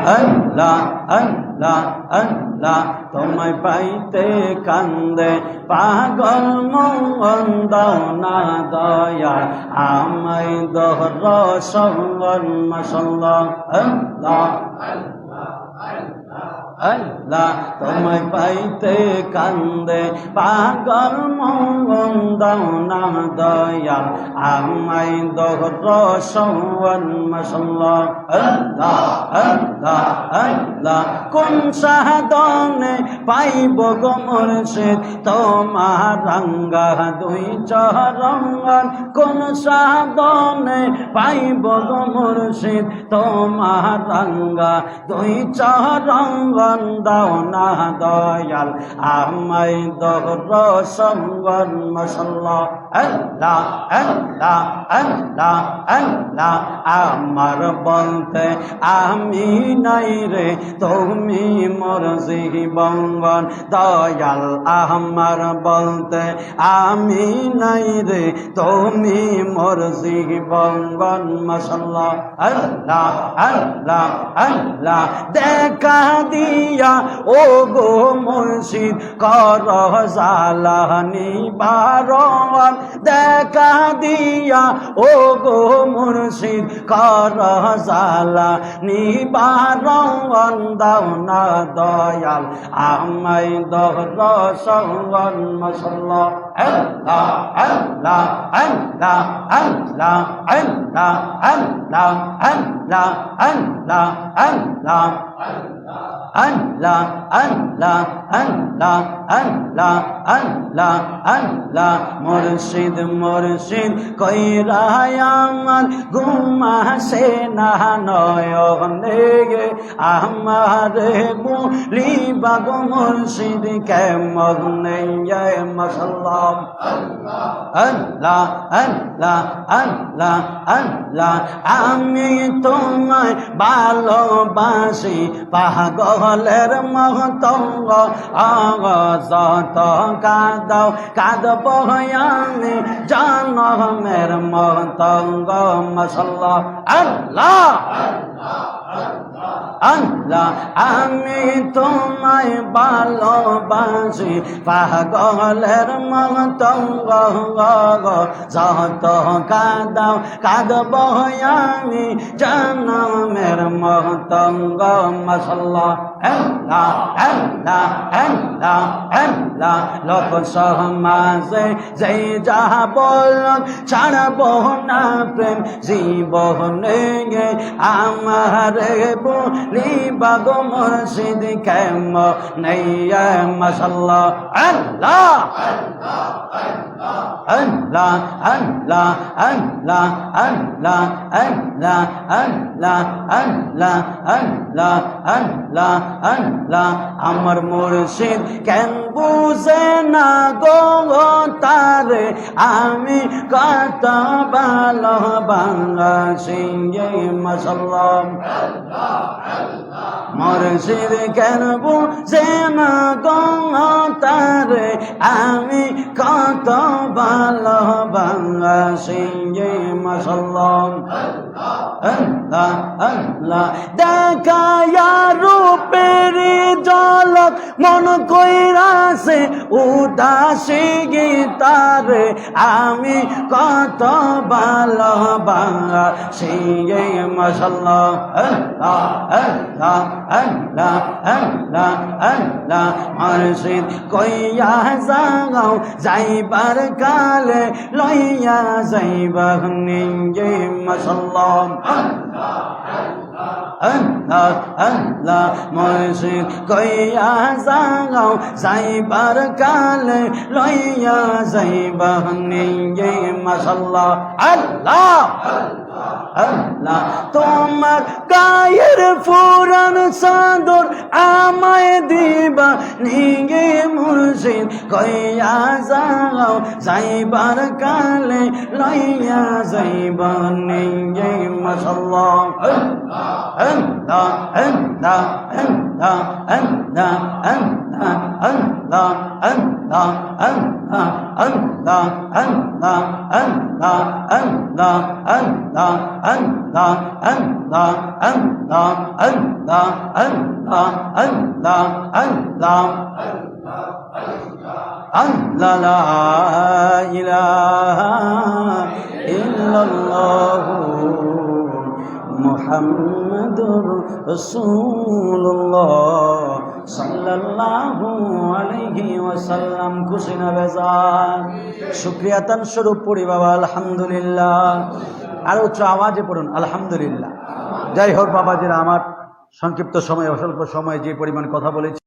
আল্লাহ আল্লাহ আল্লাহ তোমায় পাইতে কান্দে পাগল মন দাও না দয়া আমায় দহর সঙ্গন মাশাল্লাহ আল্লাহ আল্লাহ তোমায় পাইতে কান্দে পাগল মন দাও না দয়া আমায় দহর সঙ্গন মাশাল্লাহ আল্লাহ আল্লাহ আল্লাহ কোন সাধনে পাইব গো মুর্শিদ তোমার রঙ্গা দুই চরণ কোন সাধনে পাইব গো মুর্শিদ তোমার রঙ্গা দুই চরণ দাও না দয়াল আমায় দহর সঙ্গন মাশাল্লাহ আল্লাহ আল্লাহ আল্লাহ আল্লাহ আমার বলতে আমি নাই রে তুমি মোর জীবন দয়াল আমার বলতে আমি নাই রে তুমি মোর জীবন মাশাল্লাহ আল্লাহ আল্লাহ আল্লাহ দেখা দিয়া ও গো মুর্শিদ কর জালানি বারণ দেখা দিয়া ও গো মুর্শিদ কর জালানি বারণ দাও না দয়াল আমায় দহর সঙ্গন মাশাল্লাহ আল্লাহ আল্লাহ আল্লাহ আল্লাহ আল্লাহ আল্লাহ আল্লাহ আল্লাহ আল্লাহ আল্লাহ আল্লাহ আল্লাহ আল্লাহ আল্লাহ আল্লাহ মুর্শিদ মুর্শিদ কইরা আমার ঘুমাসে না নয়নে আমার বলিবা গো মুর্শিদ কেমনে মাশাল্লাহ আল্লাহ আল্লাহ আল্লাহ আল্লাহ আমি তোমায় ভালোবাসি পাগলের মহতঙ্গ যত কাঁদাও কাঁদব আমি জনমের মহতঙ্গ মাশাল্লাহ আল্লাহ আল্লাহ আমি তোমায় ভালোবাসি পাগলের মতঙ্গ যত কাঁদাও কাঁদব আমি জনমের মতঙ্গ মাশাল্লাহ আল্লাহ আল্লাহ আল্লাহ আল্লাহ লোক সমাজে যেই যাহা বল ছাড়ব না প্রেম জীবনে আমার বলিবা গো মুর্শিদ কেমনে মাশাল্লাহ আল্লাহ আল্লাহ আল্লাহ আল্লাহ আল্লাহ আল্লাহ আল্লাহ আল্লাহ আল্লাহ আল্লাহ আল্লাহ আমার মুর্শিদ কেন বুঝে না গো তারে আমি কত ভালোবাসি মাশাল্লাহ মুর্শিদ কেন বুঝে না গো তারে আমি কত ভালোবাসি মাশাল্লাহ আল্লাহ আল্লাহ দেখায়া রূপের ঝলক মন কইরাছে উদাসী গীতারে আমি কত ভালোবাসি মাশাল্লাহ আল্লাহ আল্লাহ আল্লাহ আল্লাহ আল্লাহ মুর্শিদ কইয়া যাও যাইবার কালে লইয়া যাইবা নিয়ে মাশাল্লাহ আল্লাহ আল্লাহ মুর্শিদ কইয়া যাও যাইবার কালে লইয়া যাইবা নিয়ে মাশাল্লাহ আল্লাহ আল্লাহ তোমার গায়ের পুরান চাদর আমায় দিবা নিগে মুর্শিদ কইয়া যাও যাইবার কালে লইয়া যাইবা নিগে মাশাল্লাহ আল্লাহ আল্লাহ আল্লাহ লা ইলাহা ইল্লাল্লাহু মুহাম্মাদুর রাসূলুল্লাহ সাল্লাল্লাহু আলাইহি ওয়াসাল্লাম। খুশি না বেজার? শুকরিয়া তান স্বরূপ পড়ি বাবা আলহামদুলিল্লাহ। আর উচ্চ আওয়াজে পড়ুন আলহামদুলিল্লাহ। যাই হোক বাবাজিরা, আমার সংক্ষিপ্ত সময় অল্প সময়ে যে পরিমাণ কথা বলেছি